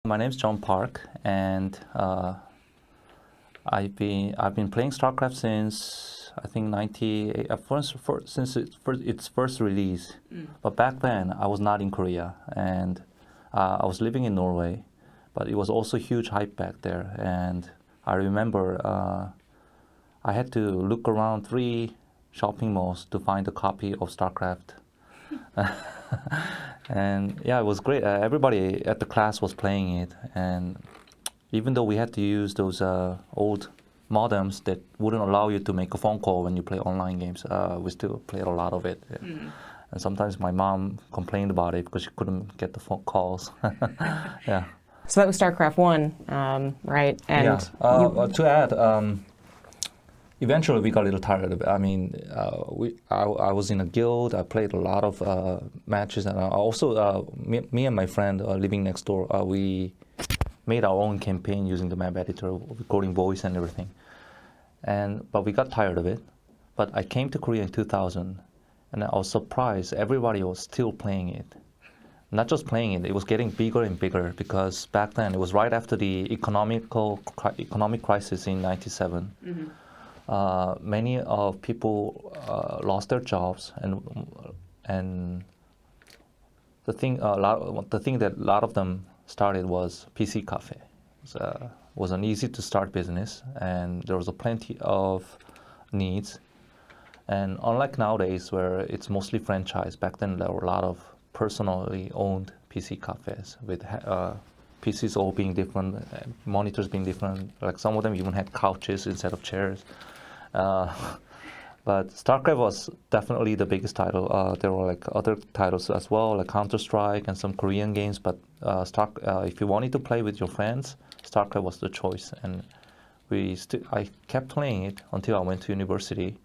My name's John Park, and I've been playing StarCraft since I think 98. Since its first release. But back then I was not in Korea, and I was living in Norway. But it was also huge hype back there, and I remember I had to look around 3 shopping malls to find a copy of StarCraft. And yeah, it was great. Everybody at the class was playing it, and even though we had to use those old modems that wouldn't allow you to make a phone call when you play online games, we still played a lot of it. And sometimes my mom complained about it because she couldn't get the phone calls. Yeah. So that was StarCraft 1, right? And yeah. To add, eventually we got a little tired of it. I mean, I was in a guild. I played a lot of matches, and also me and my friend living next door, we made our own campaign using the map editor, recording voice and everything. But we got tired of it. But I came to Korea in 2000, and I was surprised everybody was still playing it. Not just playing it, it was getting bigger and bigger, because back then it was right after the economic crisis in '97. Many of people lost their jobs, and the thing that a lot of them started was PC cafe. It was an easy to start business, and there was plenty of needs. And unlike nowadays where it's mostly franchise, back then there were a lot of personally owned PC cafes with PCs all being different, monitors being different. Like some of them even had couches instead of chairs. But StarCraft was definitely the biggest title. There were like other titles as well, like Counter-Strike and some Korean games. But if you wanted to play with your friends, StarCraft was the choice. And I kept playing it until I went to university.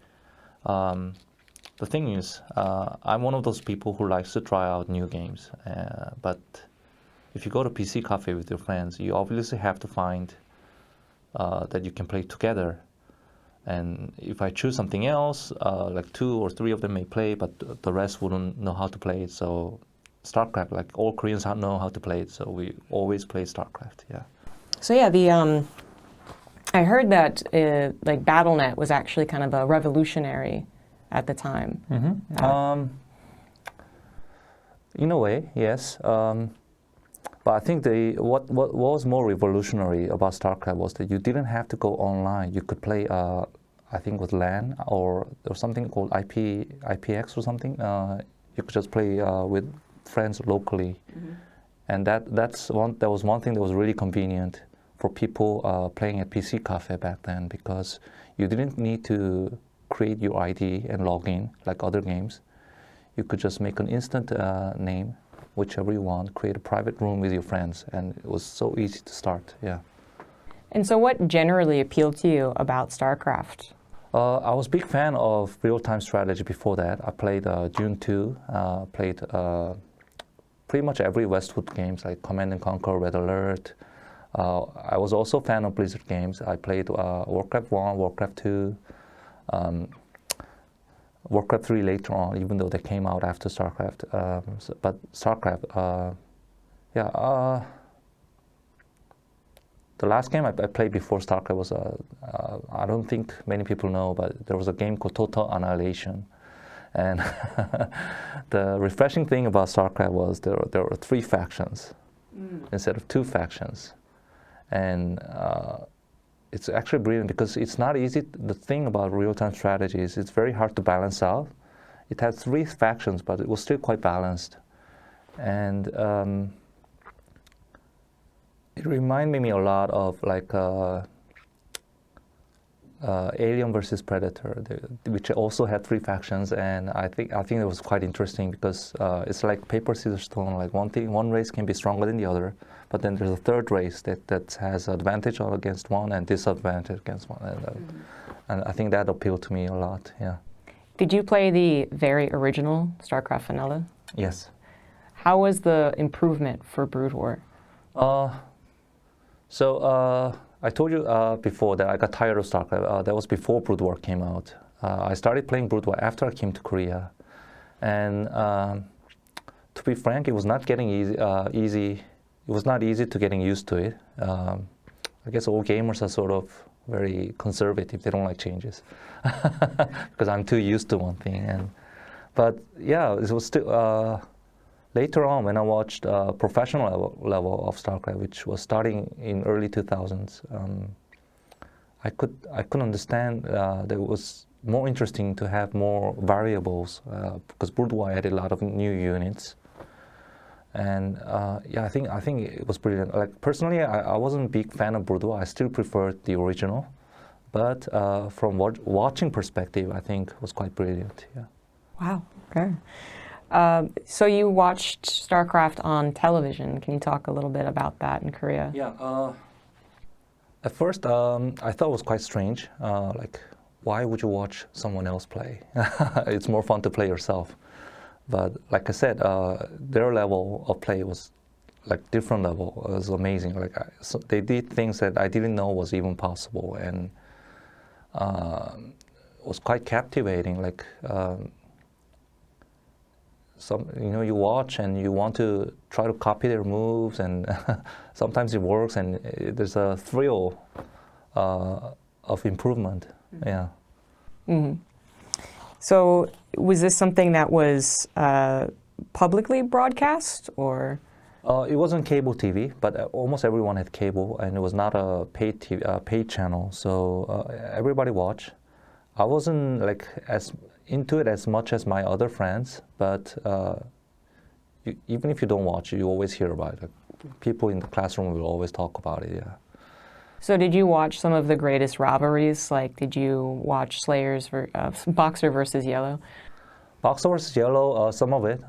The thing is, I'm one of those people who likes to try out new games. But if you go to PC cafe with your friends, you obviously have to find that you can play together. And if I choose something else, like 2 or 3 of them may play, but the rest wouldn't know how to play it. So StarCraft, like all Koreans know how to play it, so we always play StarCraft. Yeah. So yeah, I heard that like BattleNet was actually kind of a revolutionary at the time. In a way, yes. But I think what was more revolutionary about StarCraft was that you didn't have to go online. You could play, I think, with LAN or something called IPX or something. You could just play with friends locally, and that was one thing that was really convenient for people playing at PC cafe back then, because you didn't need to create your ID and log in like other games. You could just make an instant name, whichever you want, create a private room with your friends, and it was so easy to start. Yeah. And so what generally appealed to you about StarCraft? I was a big fan of real-time strategy before that. I played Dune 2, played pretty much every Westwood games like Command & Conquer, Red Alert. I was also a fan of Blizzard games. I played Warcraft 1, Warcraft 2, Warcraft 3 later on, even though they came out after StarCraft. But StarCraft, the last game I played before StarCraft was, I don't think many people know, but there was a game called Total Annihilation. And the refreshing thing about StarCraft was there were 3 factions instead of 2 factions. And it's actually brilliant because it's not easy. The thing about real-time strategy is it's very hard to balance out. It had 3 factions, but it was still quite balanced. And it reminded me a lot of like Alien versus Predator, which also had 3 factions. And I think it was quite interesting because it's like paper, scissors, stone. Like one race can be stronger than the other, but then there's a third race that has advantage against one and disadvantage against one. And I think that appealed to me a lot. Yeah. Did you play the very original StarCraft Vanilla? Yes. How was the improvement for Brood War? I told you before that I got tired of StarCraft. That was before Brood War came out. I started playing Brood War after I came to Korea. And to be frank, it was not getting easy it was not easy to getting used to it. I guess all gamers are sort of very conservative. They don't like changes because I'm too used to one thing. But yeah, it was still later on when I watched professional level of StarCraft, which was starting in early 2000s. I could understand that it was more interesting to have more variables because Brood War added a lot of new units. And yeah, I think it was brilliant. Like personally, I wasn't a big fan of Brood War. I still preferred the original, but from watching perspective, I think it was quite brilliant. Yeah. Wow. Okay. So you watched StarCraft on television. Can you talk a little bit about that in Korea? Yeah. At first, I thought it was quite strange. Like, why would you watch someone else play? It's more fun to play yourself. But like I said, their level of play was like different level. It was amazing. Like so they did things that I didn't know was even possible, and it was quite captivating. Like you watch and you want to try to copy their moves, and sometimes it works, and there's a thrill of improvement. Yeah. Mm-hmm. So was this something that was publicly broadcast, or? It wasn't cable TV, but almost everyone had cable, and it was not a paid TV, paid channel, so everybody watched. I wasn't like as into it as much as my other friends, but even if you don't watch, you always hear about it. Like, people in the classroom will always talk about it. Yeah. So did you watch some of the greatest rivalries? Like, did you watch Slayers Boxer versus Yellow? Boxer versus Yellow, some of it.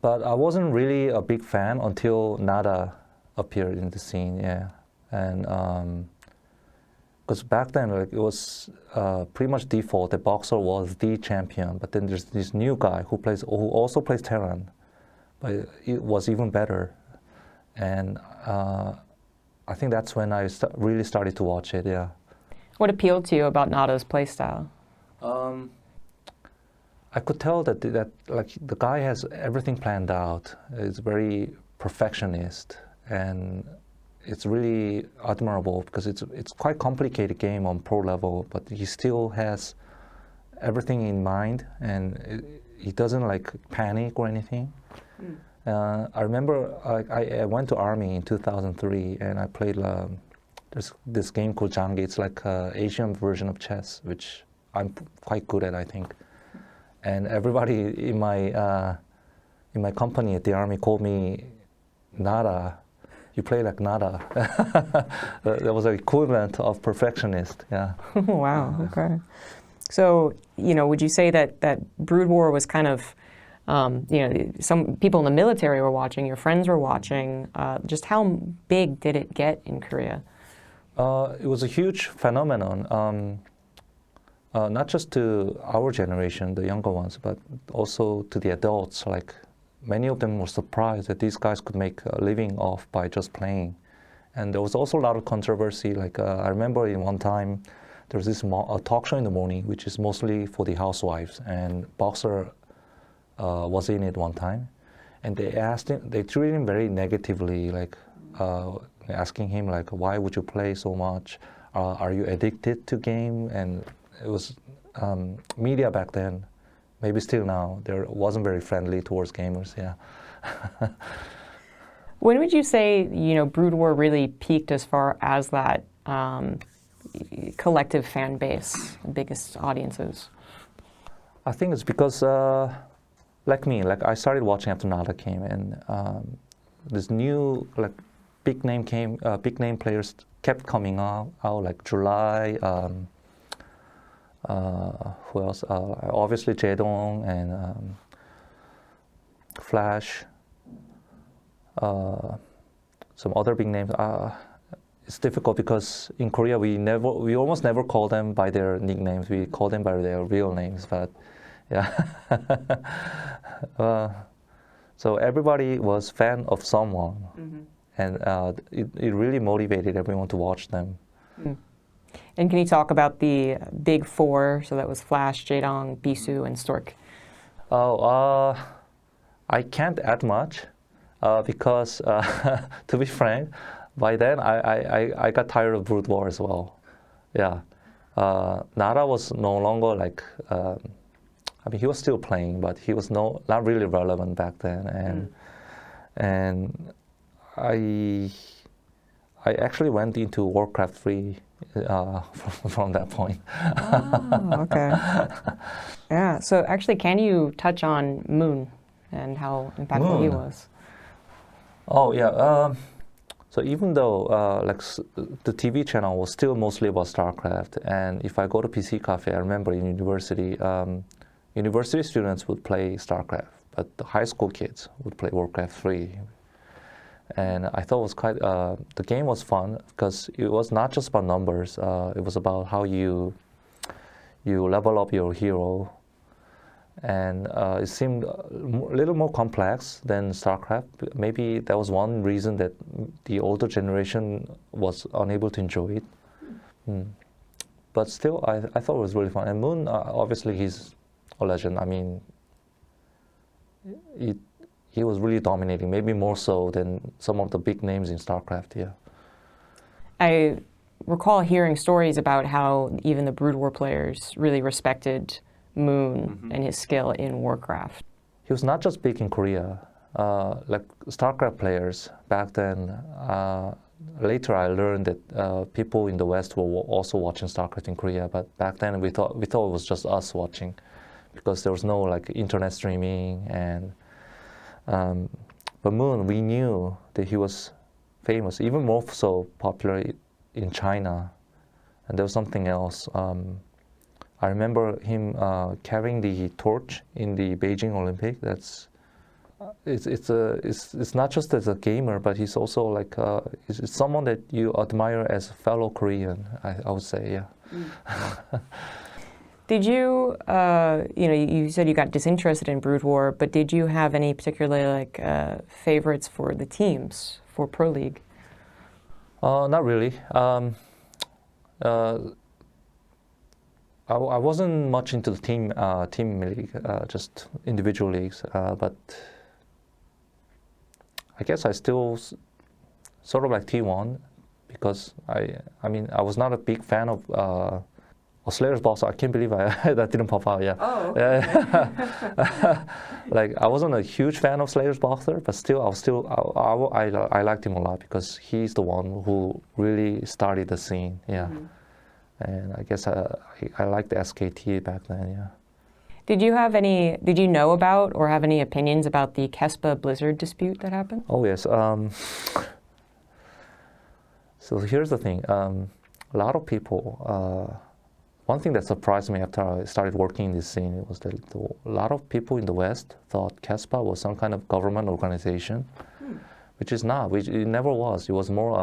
But I wasn't really a big fan until Nada appeared in the scene, yeah. And because back then, like, it was pretty much default that Boxer was the champion. But then there's this new guy who also plays Terran, but it was even better. And I think that's when I really started to watch it, yeah. What appealed to you about Nada's playstyle? I could tell that like the guy has everything planned out. He's very perfectionist, and it's really admirable because it's quite complicated game on pro level, but he still has everything in mind, and he doesn't like panic or anything. I remember I went to Army in 2003, and I played there's this game called Jangi. It's like an Asian version of chess, which I'm quite good at, I think. And everybody in my company at the Army called me Nada. You play like Nada. That was an equivalent of perfectionist. Yeah. Wow. Okay. So would you say that Brood War was kind of some people in the military were watching, your friends were watching. Just how big did it get in Korea? It was a huge phenomenon, not just to our generation, the younger ones, but also to the adults. Like, many of them were surprised that these guys could make a living off by just playing. And there was also a lot of controversy. Like, I remember in one time, there was this a talk show in the morning, which is mostly for the housewives, and Boxer was in it one time, and they treated him very negatively, like asking him like, why would you play so much? Are you addicted to game? And it was media back then, maybe still now, there wasn't very friendly towards gamers. Yeah. When would you say Brood War really peaked as far as that collective fan base, biggest audiences? I think it's because like me, like I started watching after Nada came, and this new big name players kept coming out like July. Who else? Obviously Jaedong and Flash. Some other big names. It's difficult because in Korea we almost never call them by their nicknames. We call them by their real names. But yeah. So everybody was fan of someone, and it really motivated everyone to watch them. And can you talk about the big four? So that was Flash, Jaedong, Bisu, and Stork. Oh, I can't add much. because to be frank, by then I got tired of Brood War as well. Yeah, Nara was no longer like. I mean, he was still playing, but he was not really relevant back then, and I actually went into Warcraft 3 from that point. Oh, okay. Yeah. So actually, can you touch on Moon and how impactful he was? Oh yeah. So even though the TV channel was still mostly about StarCraft, and if I go to PC Cafe, I remember in university, university students would play StarCraft, but the high school kids would play Warcraft 3. And I thought it was quite, the game was fun because it was not just about numbers, it was about how you level up your hero. And it seemed a little more complex than StarCraft. Maybe that was one reason that the older generation was unable to enjoy it. But still, I thought it was really fun. And Moon, obviously, he's a legend. I mean, he was really dominating, maybe more so than some of the big names in StarCraft, yeah. I recall hearing stories about how even the Brood War players really respected Moon and his skill in Warcraft. He was not just big in Korea. Like StarCraft players back then, later I learned that people in the West were also watching StarCraft in Korea, but back then we thought it was just us watching because there was no like internet streaming and but Moon, we knew that he was famous, even more so popular in China, and there was something else. I remember him carrying the torch in the Beijing Olympic. It's not just as a gamer, but he's also like it's someone that you admire as a fellow Korean. I would say, yeah. Did you, you said you got disinterested in Brood War, but did you have any particularly like favorites for the teams for Pro League? Not really. I wasn't much into the team league, just individual leagues. But I guess I still sort of like T1 because I mean I was not a big fan of. Slayer's Boxer, I can't believe that didn't pop out. Yeah. Oh. Okay. Like I wasn't a huge fan of Slayer's Boxer, but still, I liked him a lot because he's the one who really started the scene. Yeah. And I guess I liked the SKT back then. Yeah. Did you know about or have any opinions about the KeSPA-Blizzard dispute that happened? Oh yes. So here's the thing. A lot of people. One thing that surprised me after I started working in this scene was that a lot of people in the West thought KeSPA was some kind of government organization, which is not. It never was. It was more.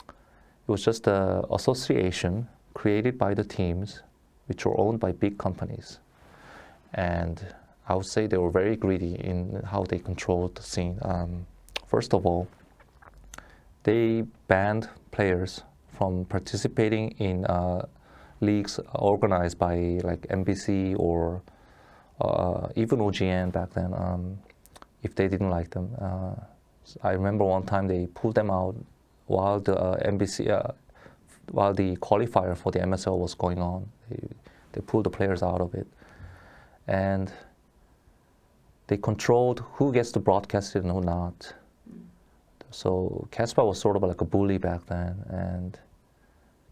It was just an association created by the teams, which were owned by big companies, and I would say they were very greedy in how they controlled the scene. First of all, they banned players from participating in leagues organized by like NBC or even OGN back then, if they didn't like them. I remember one time they pulled them out while the while the qualifier for the MSL was going on. They pulled the players out of it. And they controlled who gets to broadcast it and who not. So KeSPA was sort of like a bully back then, and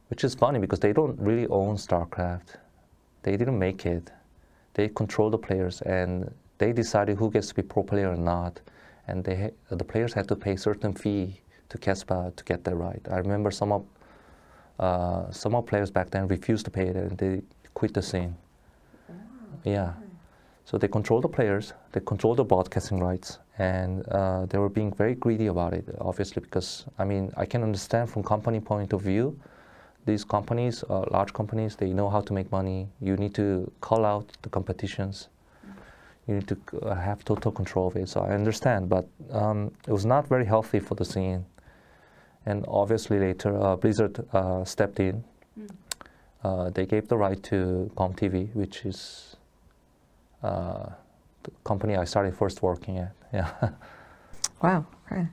which is funny because they don't really own StarCraft. They didn't make it. They control the players, and they decided who gets to be pro player or not. And the players had to pay a certain fee to KeSPA to get that right. I remember some of players back then refused to pay it, and they quit the scene. Yeah. So they control the players, they control the broadcasting rights, and they were being very greedy about it, obviously, because, I mean, I can understand from company point of view, these companies, large companies, they know how to make money. You need to call out the competitions. You need to have total control of it. So I understand, but it was not very healthy for the scene. And obviously later, Blizzard stepped in. They gave the right to GOMTV, which is the company I started first working at. Yeah. Wow. Okay.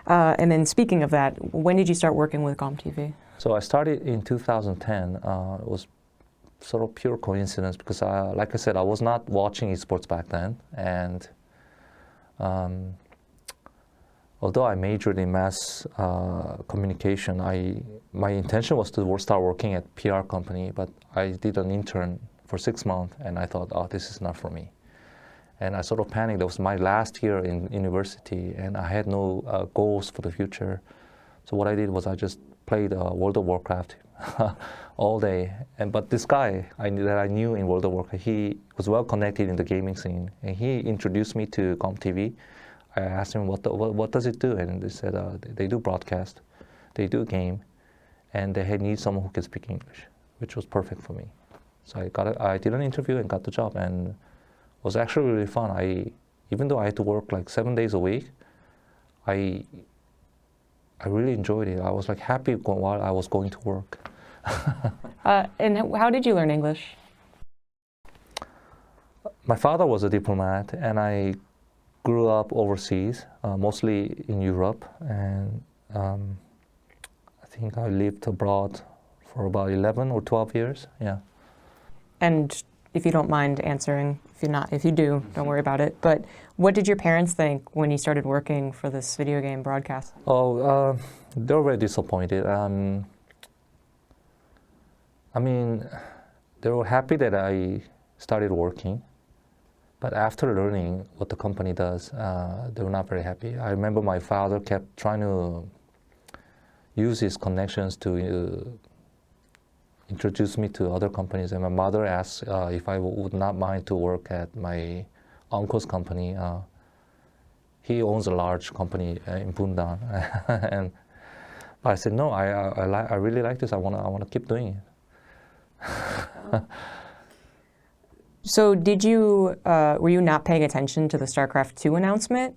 And then speaking of that, when did you start working with GOMTV? So I started in 2010. It was sort of pure coincidence because, like I said, I was not watching esports back then. And although I majored in mass communication, my intention was to start working at PR company, but I did an intern for 6 months, and I thought, oh, this is not for me. And I sort of panicked. That was my last year in university, and I had no goals for the future. So what I did was I just played World of Warcraft all day. But this guy that I knew in World of Warcraft, he was well connected in the gaming scene, and he introduced me to GOMTV. I asked him, what does it do? And they said, they do broadcast, they do game, and they need someone who can speak English, which was perfect for me. So I did an interview and got the job, and it was actually really fun. Even though I had to work like 7 days a week, I really enjoyed it. I was like happy while I was going to work. And how did you learn English? My father was a diplomat, and I grew up overseas, mostly in Europe, and I think I lived abroad for about 11 or 12 years, yeah. And if you don't mind answering, if you do, don't worry about it, but what did your parents think when you started working for this video game broadcast? Oh, they were very disappointed. I mean, they were happy that I started working, but after learning what the company does, they were not very happy. I remember my father kept trying to use his connections to introduce me to other companies, and my mother asked if I would not mind to work at my uncle's company. He owns a large company in Bundan, and I said no. I really like this. I want to keep doing it. So were you not paying attention to the StarCraft 2 announcement?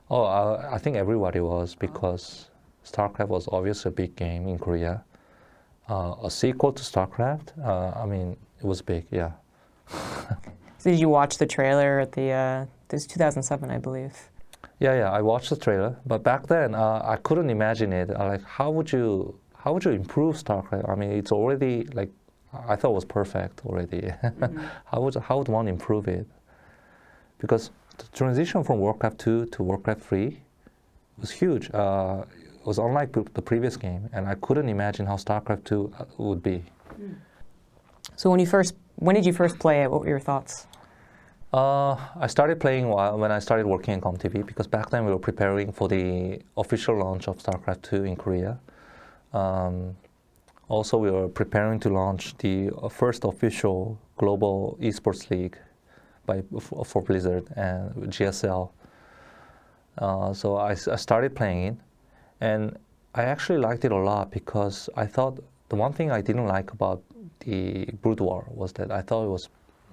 Oh, I think everybody was, because StarCraft was obviously a big game in Korea. A sequel to StarCraft, I mean, it was big, yeah. So did you watch the trailer at this was 2007, I believe? Yeah, I watched the trailer, but back then I couldn't imagine it. Like, how would you improve StarCraft? I mean, it's already like, I thought it was perfect already. Mm-hmm. How would one improve it? Because the transition from Warcraft 2 to Warcraft 3 was huge. It was unlike the previous game, and I couldn't imagine how StarCraft 2 would be. So when did you first play it? What were your thoughts? I started playing when I started working in GOMTV, because back then we were preparing for the official launch of StarCraft 2 in Korea. Also, we were preparing to launch the first official global esports league for Blizzard and GSL. So I started playing it, and I actually liked it a lot, because I thought the one thing I didn't like about the Brood War was that I thought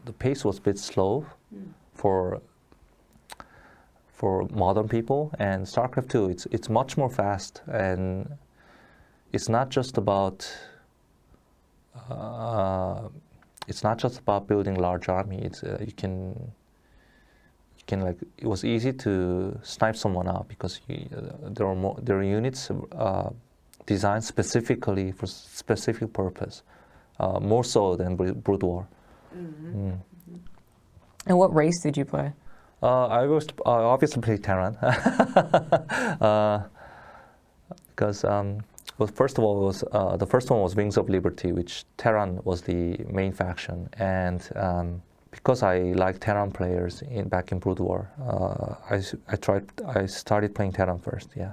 the pace was a bit slow for modern people, and StarCraft 2 it's much more fast, and it's not just about building large army. It's you can like, it was easy to snipe someone out, because there are units designed specifically for specific purpose, more so than Brood War. Mm-hmm. Mm. And what race did you play? I was obviously played Terran, because well, first of all, the first one was Wings of Liberty, which Terran was the main faction, and because I like Terran players back in Brood War, I started playing Terran first. Yeah.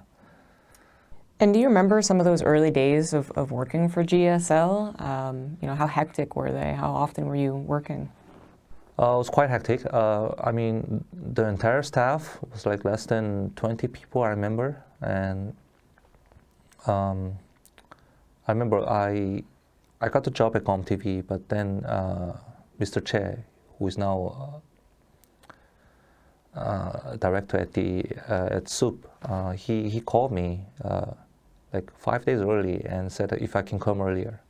And do you remember some of those early days of working for GSL? How hectic were they? How often were you working? It was quite hectic. I mean, the entire staff was like less than 20 people, I remember. And I remember I got the job at GOMTV, but then Mr. Che, who is now director at SOUP, he called me like 5 days early and said if I can come earlier.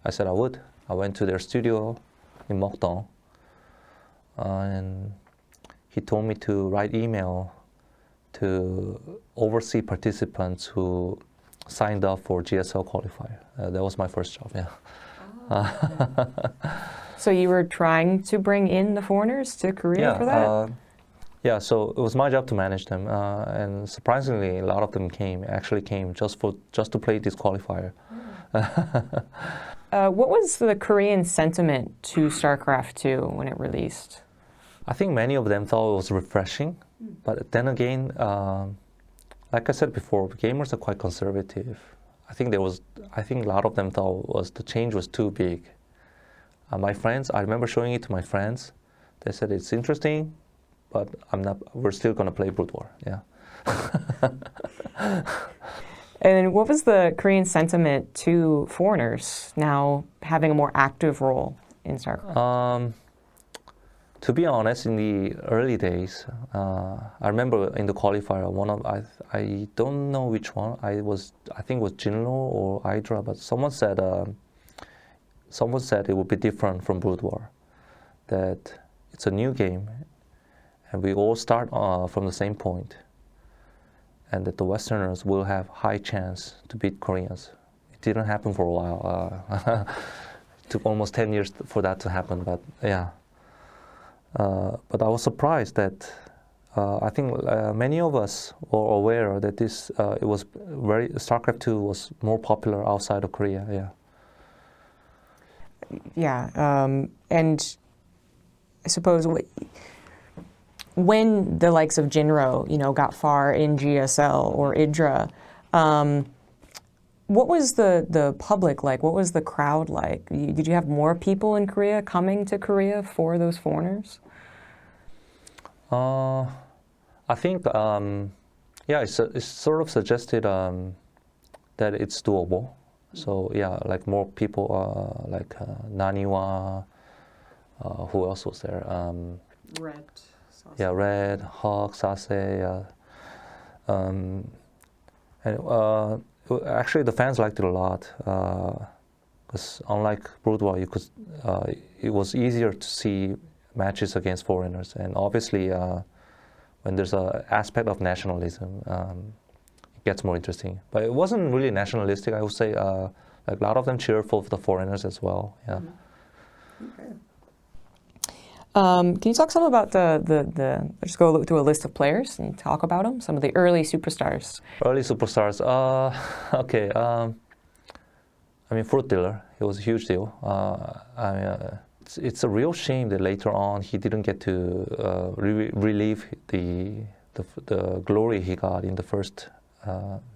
I said I would. I went to their studio in Mokdong, and he told me to write email to oversee participants who signed up for GSL qualifier. That was my first job, yeah. So you were trying to bring in the foreigners to Korea for that? Yeah, so it was my job to manage them, and surprisingly, a lot of them actually came just to play this qualifier. What was the Korean sentiment to StarCraft 2 when it released? I think many of them thought it was refreshing, but then again, like I said before, gamers are quite conservative. I think a lot of them thought the change was too big. My friends, I remember showing it to my friends. They said it's interesting, but we're still going to play Brood War, yeah. And what was the Korean sentiment to foreigners now having a more active role in StarCraft? To be honest, in the early days, I remember in the qualifier, I don't know which one, I think it was Jinlo or Hydra, but someone said it would be different from Brood War, that it's a new game, and we all start from the same point, and that the Westerners will have high chance to beat Koreans. It didn't happen for a while. It took almost 10 years for that to happen, but yeah. But I was surprised that I think many of us were aware that StarCraft 2 was more popular outside of Korea, yeah. Yeah, and I suppose when the likes of Jinro, got far in GSL or Hydra, what was the public like? What was the crowd like? Did you have more people in Korea coming to Korea for those foreigners? I think, yeah, it's sort of suggested that it's doable. So yeah, like more people, like Naniwa, who else was there? Red. Yeah, Red, Hawk, Sase, yeah. And actually the fans liked it a lot, because unlike Brood War, it was easier to see matches against foreigners, and obviously when there's an aspect of nationalism, it gets more interesting. But it wasn't really nationalistic, I would say. Like a lot of them cheered for the foreigners as well. Yeah. Okay. Can you talk some about let's just go through a list of players and talk about them, some of the early superstars. Early superstars, okay. I mean, Fruit Dealer, it was a huge deal. It's a real shame that later on he didn't get to relive the glory he got in the first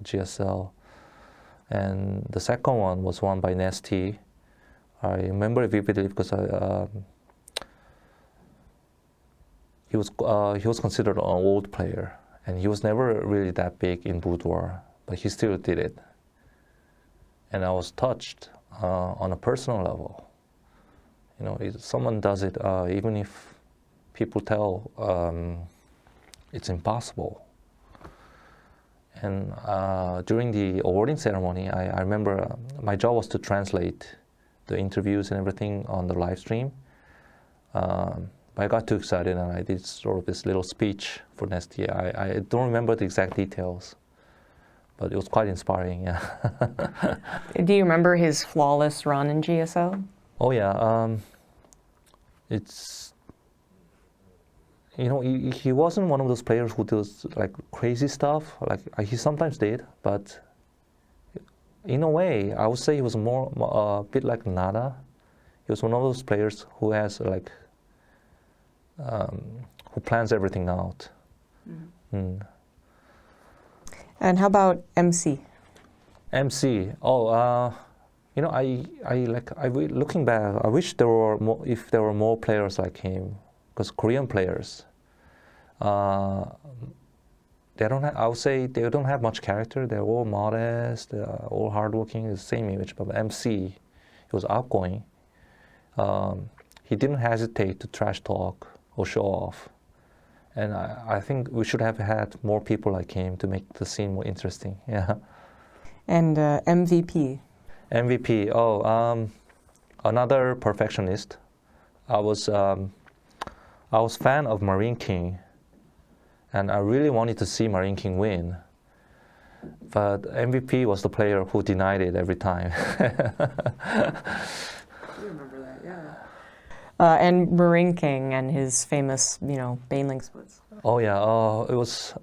GSL. And the second one was won by Nasty. I remember it vividly because he was considered an old player, and he was never really that big in Brood War, but he still did it. And I was touched on a personal level. If someone does it, even if people tell it's impossible. And during the awarding ceremony, I remember my job was to translate the interviews and everything on the live stream. I got too excited and I did sort of this little speech for Nesty. I don't remember the exact details, but it was quite inspiring, yeah. Do you remember his flawless run in GSL? Oh yeah, he wasn't one of those players who does like crazy stuff, like he sometimes did, but in a way, I would say he was more a bit like Nada. He was one of those players who has like, who plans everything out. Mm-hmm. Mm. And how about MC? MC, looking back, I wish there were more players like him, because Korean players, I would say they don't have much character. They're all modest, all hardworking, the same image. But MC, he was outgoing. He didn't hesitate to trash talk or show off. And I think we should have had more people like him to make the scene more interesting. Yeah. And MVP. MVP. Another perfectionist. I was fan of Marine King, and I really wanted to see Marine King win. But MVP was the player who denied it every time. I remember that, yeah. And Marine King and his famous, baneling splits. Oh yeah, it was,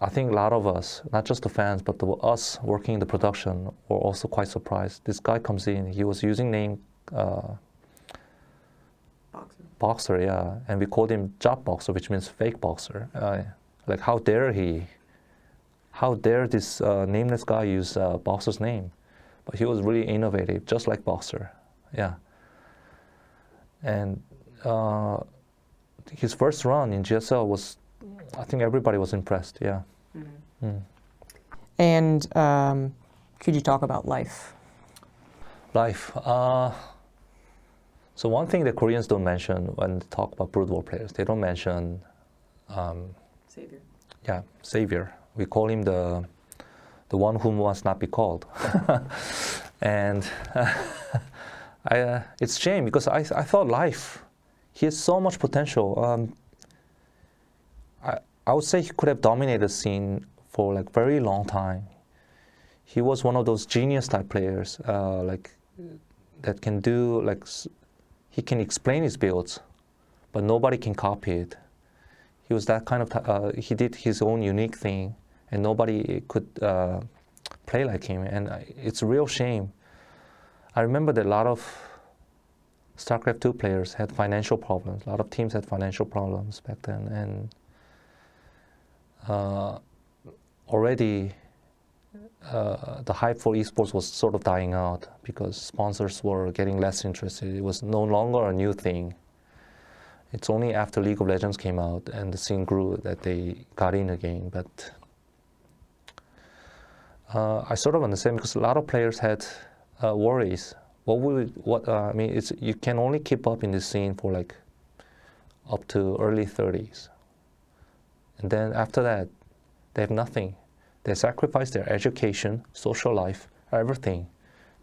I think a lot of us, not just the fans, but us working in the production were also quite surprised. This guy comes in, he was using name Boxer, yeah, and we called him Job Boxer, which means fake boxer. Like, how dare he? How dare this nameless guy use Boxer's name? But he was really innovative, just like Boxer, yeah. And his first run in GSL was, I think everybody was impressed, yeah. Mm-hmm. Mm. And could you talk about life? Life. So one thing that Koreans don't mention when they talk about Brood War players, they don't mention Savior. Yeah, Savior. We call him the one who must not be called. And it's a shame because I thought life, he has so much potential. I would say he could have dominated the scene for like very long time. He was one of those genius type players, like that can do like he can explain his builds, but nobody can copy it. He was that kind of he did his own unique thing, and nobody could play like him. And it's a real shame. I remember that a lot of StarCraft 2 players had financial problems. A lot of teams had financial problems back then, and already the hype for esports was sort of dying out because sponsors were getting less interested. It was no longer a new thing. It's only after League of Legends came out and the scene grew that they got in again. But I sort of understand because a lot of players had worries. I mean, it's you can only keep up in this scene for like up to early 30s, and then after that, they have nothing. They sacrifice their education, social life, everything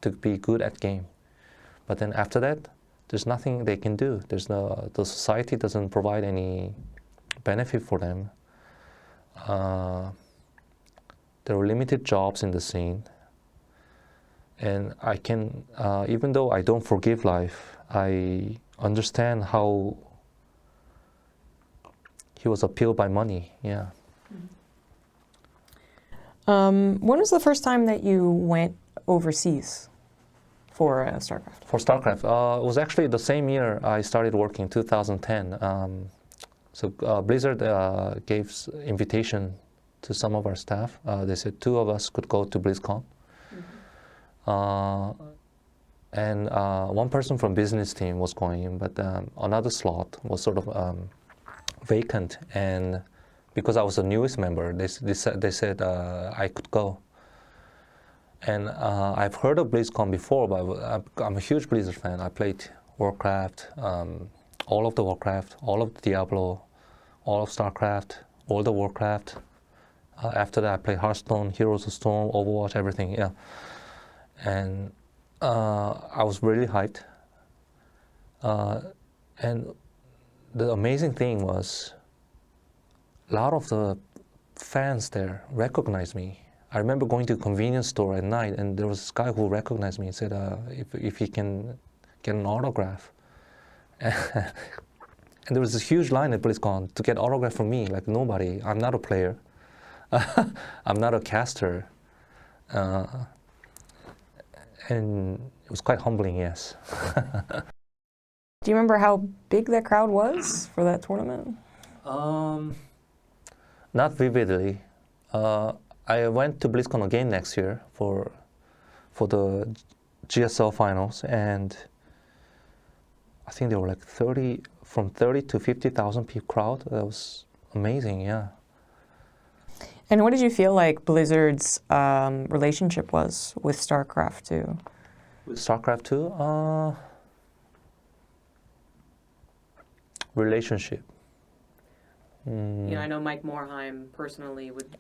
to be good at game. But then after that, there's nothing they can do. The society doesn't provide any benefit for them. There are limited jobs in the scene. And I can, even though I don't forgive life, I understand how he was appealed by money, yeah. When was the first time that you went overseas for StarCraft? For StarCraft, it was actually the same year I started working, 2010. So Blizzard gave invitation to some of our staff. They said 2 of us could go to Blizzcon. And 1 person from business team was going, but another slot was sort of vacant. And because I was the newest member, they said I could go. And I've heard of BlizzCon before, but I'm a huge Blizzard fan. I played Warcraft, all of the Warcraft, all of the Diablo, all of StarCraft, all the Warcraft. After that, I played Hearthstone, Heroes of Storm, Overwatch, everything, yeah. And I was really hyped. And the amazing thing was, a lot of the fans there recognized me. I remember going to a convenience store at night, and there was this guy who recognized me and said if he can get an autograph. And there was this huge line at BlizzCon to get autograph from me, like nobody. I'm not a player. I'm not a caster. And it was quite humbling, yes. Do you remember how big that crowd was for that tournament? Not vividly. I went to BlizzCon again next year for the GSL finals, and I think there were like 30 to 50,000 people crowd. That was amazing, yeah. And what did you feel like Blizzard's relationship was with StarCraft 2? With StarCraft 2? Relationship. I know Mike Morhaime personally would,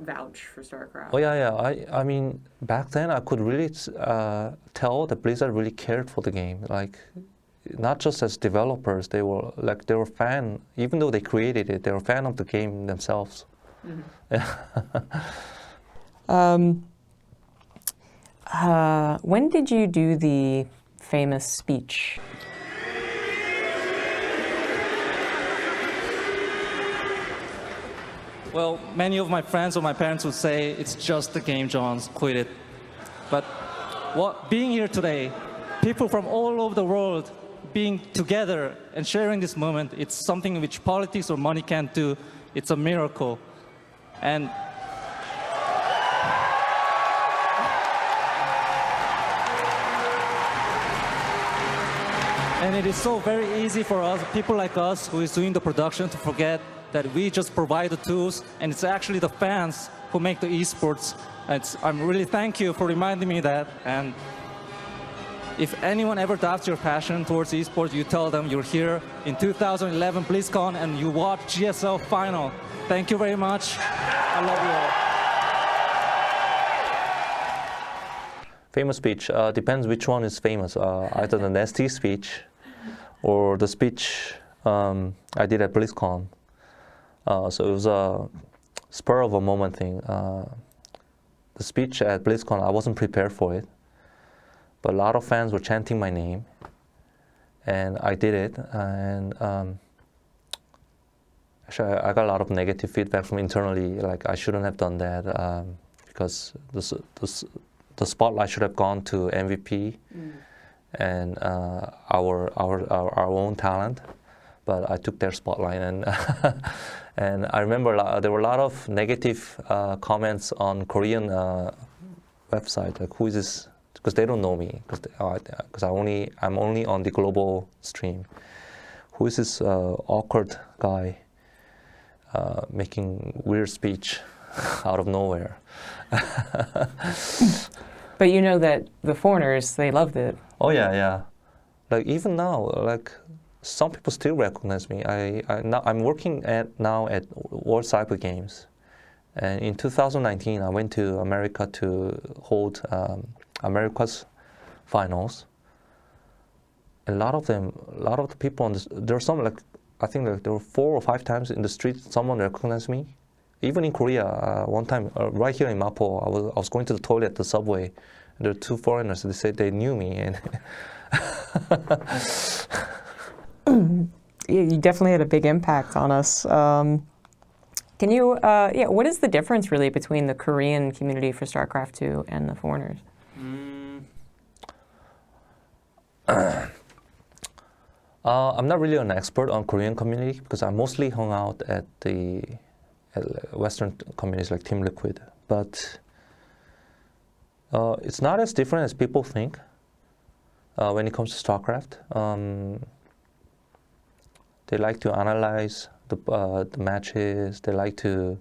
vouch for StarCraft. Oh yeah. I mean, back then I could really tell that Blizzard really cared for the game. Like, not just as developers, they were fan. Even though they created it, they were fan of the game themselves. When did you do the famous speech? Well, many of my friends or my parents would say, it's just the game, John, quit it. But being here today, people from all over the world being together and sharing this moment, it's something which politics or money can't do. It's a miracle. And it is so very easy for us, people like us who is doing the production, to forget that we just provide the tools, and it's actually the fans who make the esports. I'm really thank you for reminding me that. And if anyone ever doubts your passion towards esports, you tell them you're here in 2011 Blizzcon and you watch GSL final. Thank you very much. I love you all. Famous speech depends which one is famous. Either the nasty speech or the speech I did at Blizzcon. So it was a spur of a moment thing. The speech at Blizzcon, I wasn't prepared for it, but a lot of fans were chanting my name, and I did it. And actually, I got a lot of negative feedback from internally, like I shouldn't have done that because the spotlight should have gone to MVP and our own talent. But I took their spotlight, and and I remember there were a lot of negative comments on Korean website, like who is this? Because they don't know me, because I'm only on the global stream. Who is this awkward guy making weird speech out of nowhere? But you know that the foreigners, they loved it. Oh yeah. Like even now, like. Some people still recognize me. I'm working now at World Cyber Games, and in 2019 I went to America to hold America's finals. A lot of the people on this, there were some, like I think like there were 4 or 5 times in the street someone recognized me. Even in Korea, one time right here in Mapo, I was going to the toilet at the subway, and there were 2 foreigners. They said they knew me, and. You definitely had a big impact on us. Can you, what is the difference really between the Korean community for StarCraft 2 and the foreigners? I'm not really an expert on Korean community because I mostly hung out at Western communities like Team Liquid. But it's not as different as people think when it comes to StarCraft. They like to analyze the matches. They like to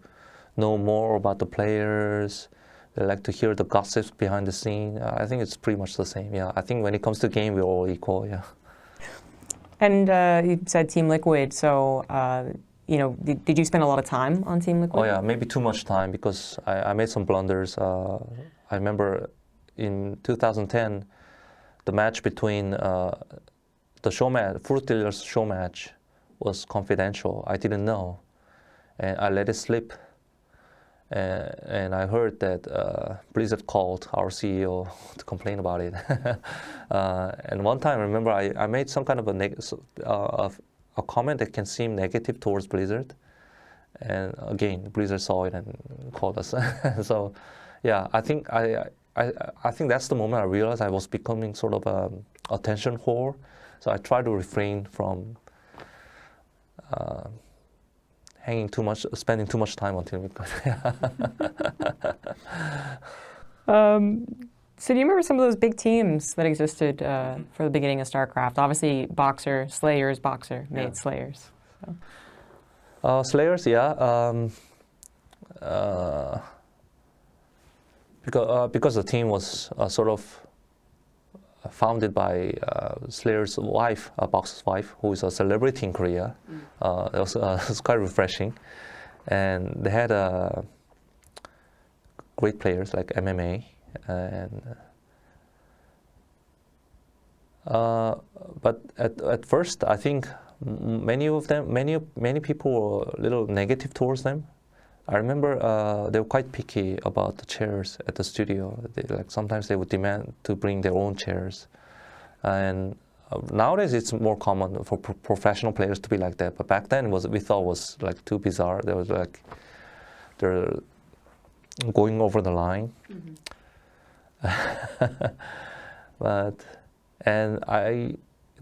know more about the players. They like to hear the gossips behind the scene. I think it's pretty much the same. Yeah, I think when it comes to game, we're all equal. Yeah. And you said Team Liquid. So did you spend a lot of time on Team Liquid? Oh yeah, maybe too much time because I made some blunders. I remember in 2010, the match between the show match, Fruit Dealer's show match, was confidential. I didn't know, and I let it slip. And I heard that Blizzard called our CEO to complain about it. And one time, I remember I made some kind of a comment that can seem negative towards Blizzard. And again, Blizzard saw it and called us. So, yeah, I think that's the moment I realized I was becoming sort of an attention whore. So I tried to refrain from spending too much time on Team Liquid. So do you remember some of those big teams that existed for the beginning of StarCraft? Obviously, Boxer, Slayers, Boxer made Slayers. So. Slayers, yeah. Because the team was sort of founded by Slayer's wife, Boxer's wife, who is a celebrity in Korea. It was quite refreshing. And they had great players like MMA. And But at first, I think many people were a little negative towards them. I remember they were quite picky about the chairs at the studio. Sometimes they would demand to bring their own chairs, and nowadays it's more common for professional players to be like that. But back then, we thought was like too bizarre. There was like they're going over the line.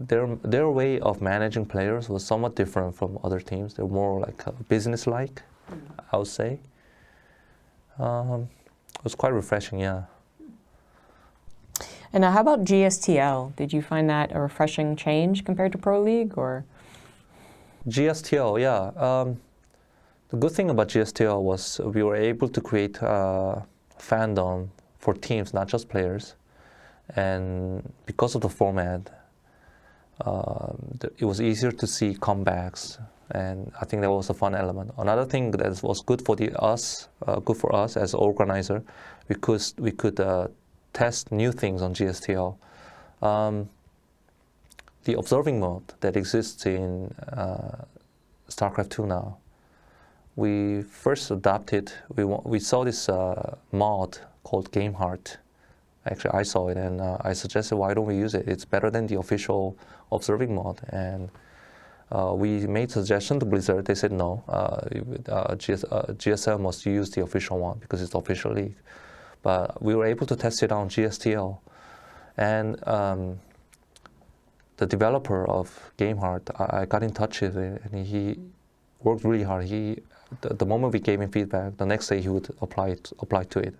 Their way of managing players was somewhat different from other teams. They're more like business-like, I would say. It was quite refreshing, yeah. And how about GSTL? Did you find that a refreshing change compared to Pro League, or? GSTL, yeah. The good thing about GSTL was we were able to create fandom for teams, not just players. And because of the format, it was easier to see comebacks, and I think that was a fun element. Another thing that was good for us as an organizer, we could test new things on GSTL. The observing mode that exists in StarCraft 2 now, we first adopted. We saw this mod called Game Heart. Actually, I saw it and I suggested, why don't we use it? It's better than the official observing mode. And we made suggestion to Blizzard. They said no. GSL must use the official one because it's the official league. But we were able to test it on GSTL. And the developer of GameHeart, I got in touch with him, and he worked really hard. The moment we gave him feedback, the next day he would apply to it.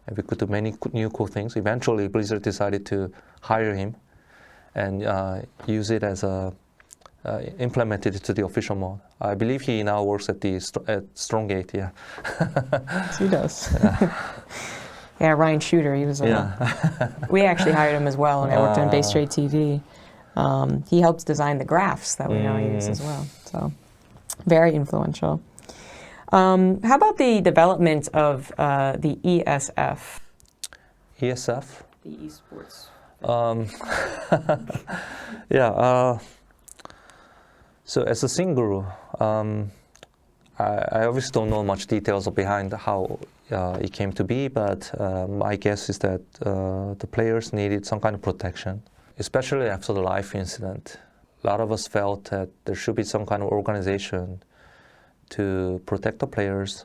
And we could do many new cool things. Eventually, Blizzard decided to hire him and use it as implemented it to the official mode. I believe he now works at Stronggate, yeah. Yes, he does. Yeah, Ryan Shooter, he was we actually hired him as well, and I worked on Base Trade TV. He helped design the graphs that we now use as well, so very influential. How about the development of the ESF? ESF? The esports. Yeah. So as a single, I obviously don't know much details behind how it came to be, but my guess is that the players needed some kind of protection, especially after the live incident. A lot of us felt that there should be some kind of organization to protect the players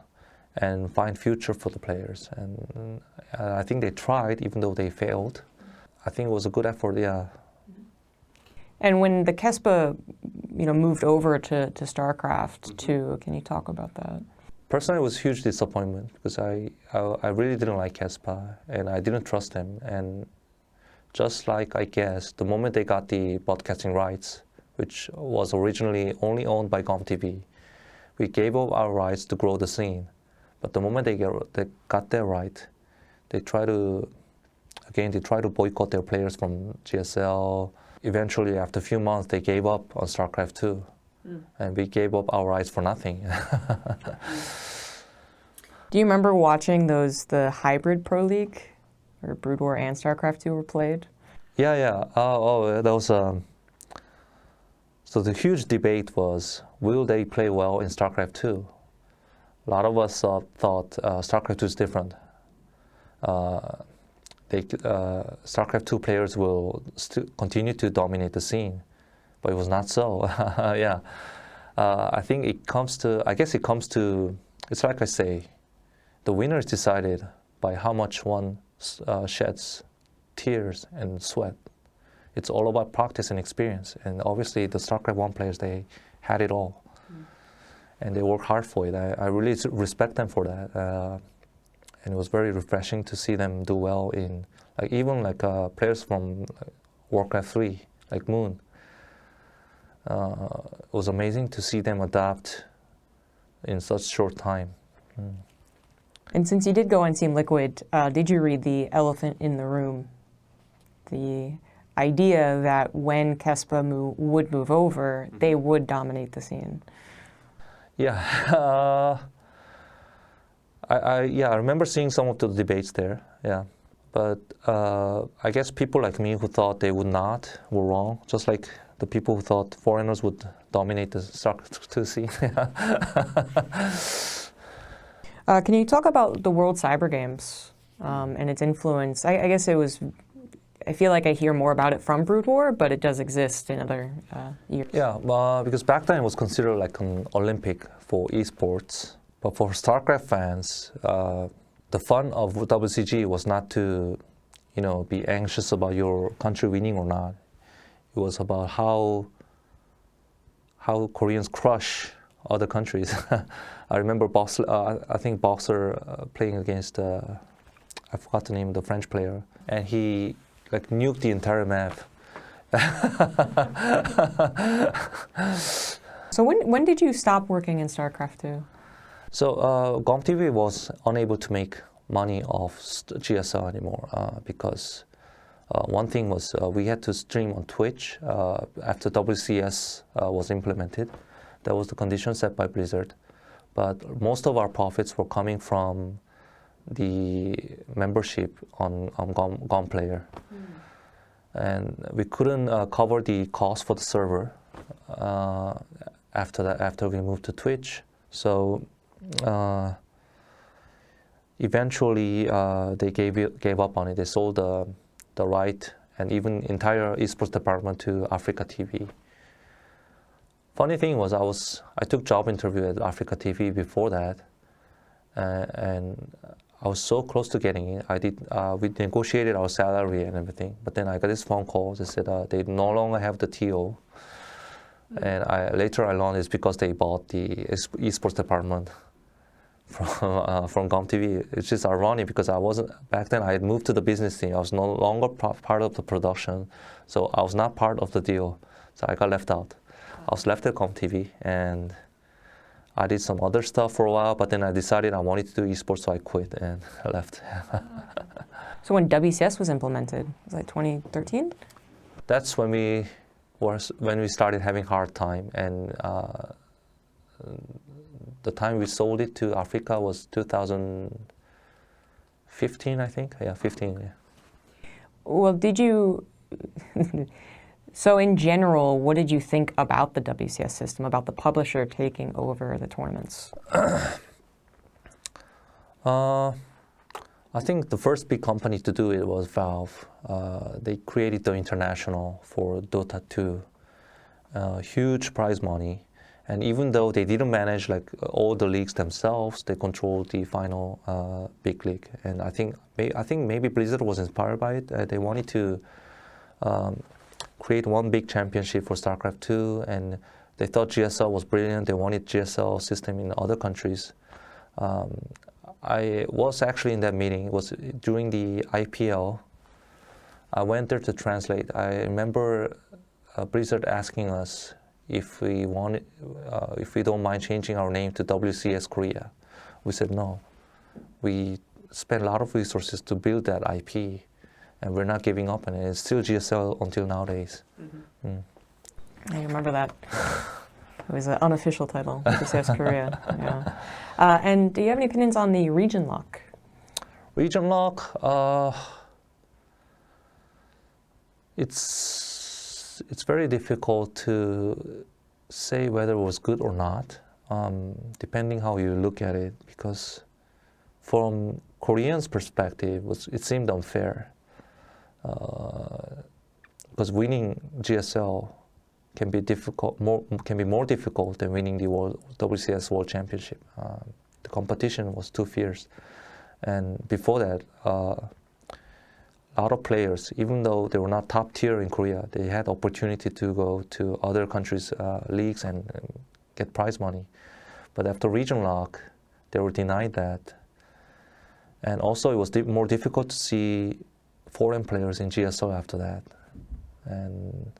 and find future for the players. And I think they tried, even though they failed. I think it was a good effort, yeah. And when the KeSPA, moved over to StarCraft 2, can you talk about that? Personally, it was a huge disappointment because I really didn't like KeSPA and I didn't trust them. And just like, I guess, the moment they got the broadcasting rights, which was originally only owned by GOMTV, we gave up our rights to grow the scene. But the moment they got their right, they try to boycott their players from GSL. Eventually, after a few months, they gave up on StarCraft 2. And we gave up our rights for nothing. Do you remember watching the hybrid Pro League, where Brood War and StarCraft 2 were played? Yeah. That was... So the huge debate was, will they play well in StarCraft 2? A lot of us thought StarCraft 2 is different. StarCraft 2 players will continue to dominate the scene, but it was not so. Yeah, I think it's like I say, the winner is decided by how much one sheds tears and sweat. It's all about practice and experience, and obviously the StarCraft 1 players, they had it all, and they work hard for it. I really respect them for that. And it was very refreshing to see them do well in, even players from Warcraft 3, like Moon. It was amazing to see them adapt in such short time. And since you did go on Team Liquid, did you read the elephant in the room? The idea that when KeSPA would move over, they would dominate the scene. Yeah. I remember seeing some of the debates there, yeah. But I guess people like me who thought they would not were wrong, just like the people who thought foreigners would dominate the StarCraft 2 scene. Can you talk about the World Cyber Games and its influence? I guess it was, I feel like I hear more about it from Brood War, but it does exist in other years. Yeah, because back then it was considered like an Olympic for esports. But for StarCraft fans, the fun of WCG was not to, be anxious about your country winning or not. It was about how Koreans crush other countries. I remember I think Boxer playing against, I forgot the name of the French player, and he like nuked the entire map. So when did you stop working in StarCraft 2? So GOMTV was unable to make money off GSL anymore because one thing was we had to stream on Twitch after WCS was implemented. That was the condition set by Blizzard. But most of our profits were coming from the membership on GOM Player. And we couldn't cover the cost for the server after we moved to Twitch. So eventually they gave up on it. They sold the right and even entire esports department to Africa TV. Funny thing was I took job interview at Africa TV before that, and I was so close to getting it. We negotiated our salary and everything, but then I got this phone call. They said they no longer have the TO, and later I learned it's because they bought the esports department from GOMTV. It's just ironic because back then I had moved to the business team. I was no longer part of the production, so I was not part of the deal. So I got left out. I was left at GOMTV, and I did some other stuff for a while, but then I decided I wanted to do esports, so I quit and I left. So when WCS was implemented, was that 2013? That's when we started having hard time, and the time we sold it to Africa was 2015, I think. Yeah, 15. Yeah. Well, did you? So in general, what did you think about the WCS system, about the publisher taking over the tournaments? I think the first big company to do it was Valve. They created the international for Dota 2, huge prize money. And even though they didn't manage like all the leagues themselves, they controlled the final big league. And I think maybe Blizzard was inspired by it. They wanted to create one big championship for StarCraft 2, and they thought GSL was brilliant. They wanted GSL system in other countries. I was actually in that meeting. It was during the IPL. I went there to translate. I remember Blizzard asking us if we don't mind changing our name to WCS Korea. We said no. We spent a lot of resources to build that IP. And we're not giving up on it. It's still GSL until nowadays. I remember that. It was an unofficial title, WCS Korea. Yeah. And do you have any opinions on the region lock? Region lock, it's very difficult to say whether it was good or not, depending how you look at it. Because from Koreans' perspective, it seemed unfair. Because winning GSL can be more difficult than winning the WCS World Championship. The competition was too fierce, and before that, a lot of players, even though they were not top tier in Korea, they had opportunity to go to other countries' leagues and get prize money. But after region lock, they were denied that, and also it was more difficult to see foreign players in GSL after that. And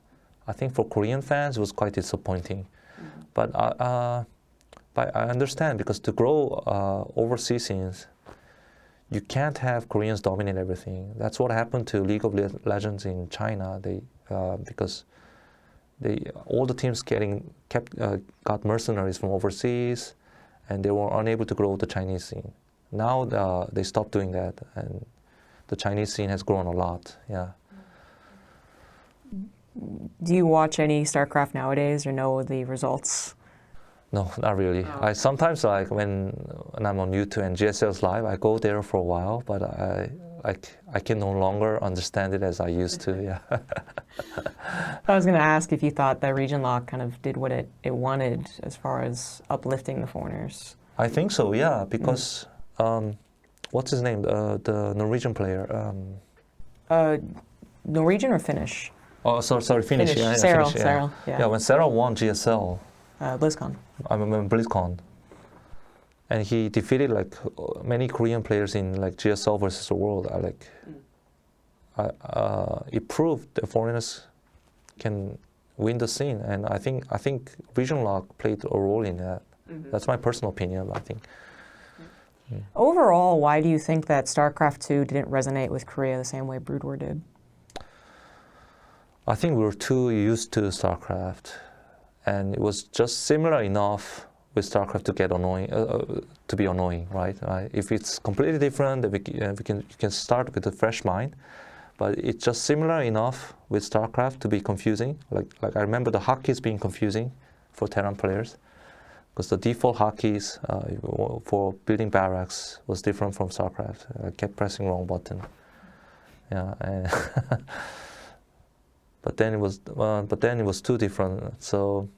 I think for Korean fans, it was quite disappointing. But I understand, because to grow overseas scenes, you can't have Koreans dominate everything. That's what happened to League of Legends in China. Because all the teams got mercenaries from overseas, and they were unable to grow the Chinese scene. Now they stopped doing that, and the Chinese scene has grown a lot. Yeah. Do you watch any StarCraft nowadays or know the results? No, not really. Oh. I sometimes like when I'm on YouTube and GSL's live, I go there for a while, but I can no longer understand it as I used to. Yeah. I was going to ask if you thought that region lock kind of did what it wanted as far as uplifting the foreigners. I think so. Yeah, because what's his name? The Norwegian player. Norwegian or Finnish? Oh, sorry, Finnish. Yeah, Cyril, Finnish, yeah. Cyril, yeah. Yeah, when Cyril won GSL. Blizzcon. I remember Blizzcon, and he defeated like many Korean players in like GSL versus the world. It proved that foreigners can win the scene, and I think region lock played a role in that. That's my personal opinion. I think. Overall, why do you think that StarCraft 2 didn't resonate with Korea the same way Brood War did? I think we were too used to StarCraft. And it was just similar enough with StarCraft to get annoying, to be annoying, right? If it's completely different, then you can start with a fresh mind. But it's just similar enough with StarCraft to be confusing. Like I remember the hotkeys being confusing for Terran players, because the default hotkeys for building barracks was different from StarCraft. I kept pressing wrong button. Yeah. And But then it was too different. So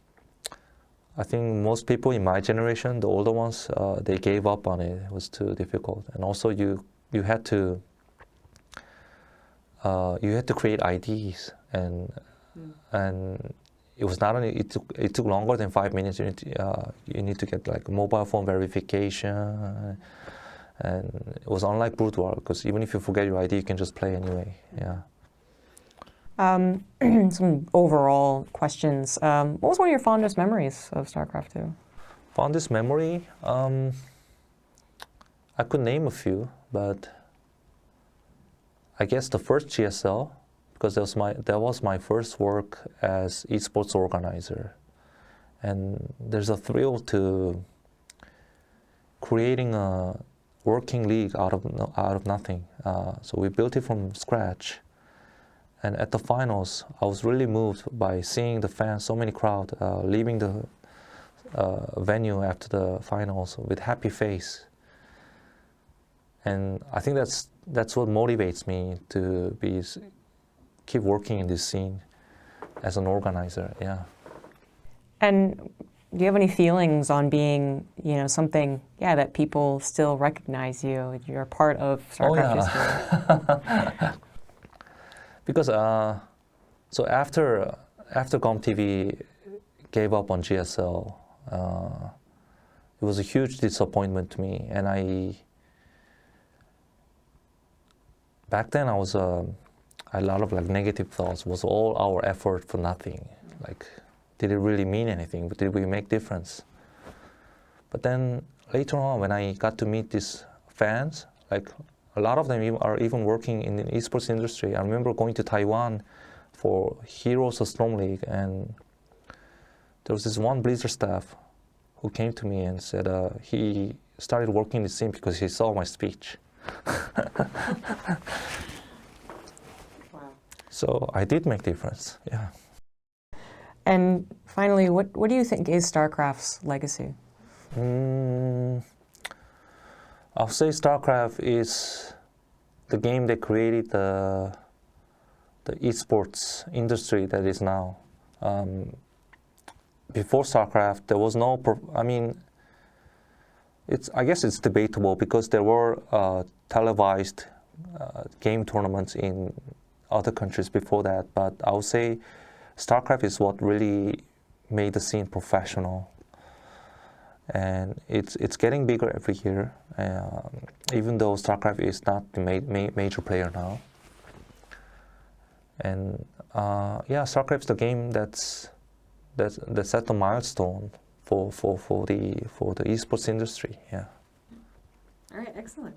I think most people in my generation, the older ones, they gave up on it. It was too difficult. And also you had to create IDs, and it was not only it took longer than 5 minutes. You need to get like mobile phone verification, and it was unlike Brood War, because even if you forget your ID, you can just play anyway. Yeah. Some overall questions. What was one of your fondest memories of StarCraft 2? Fondest memory? I could name a few, but I guess the first GSL, because that was my first work as esports organizer, and there's a thrill to creating a working league out of nothing. So we built it from scratch. And at the finals, I was really moved by seeing the fans, so many crowd, leaving the venue after the finals with happy face. And I think that's what motivates me to keep working in this scene as an organizer. Yeah. And do you have any feelings on being, something, that people still recognize you? You're part of StarCraft history. Because so after GOMTV gave up on GSL, it was a huge disappointment to me, and back then I was a lot of like negative thoughts. Was all our effort for nothing? Like, did it really mean anything? Did we make difference? But then later on, when I got to meet these fans, like, a lot of them are even working in the esports industry. I remember going to Taiwan for Heroes of Storm League, and there was this one Blizzard staff who came to me and said he started working in the scene because he saw my speech. Wow. So I did make difference, yeah. And finally, what do you think is StarCraft's legacy? I'll say StarCraft is the game that created the esports industry that is now. Before StarCraft, there was no. I guess it's debatable because there were televised game tournaments in other countries before that. But I would say StarCraft is what really made the scene professional. And it's getting bigger every year, even though StarCraft is not the major player now. And StarCraft's the game that set the milestone for the esports industry. Yeah. All right, excellent.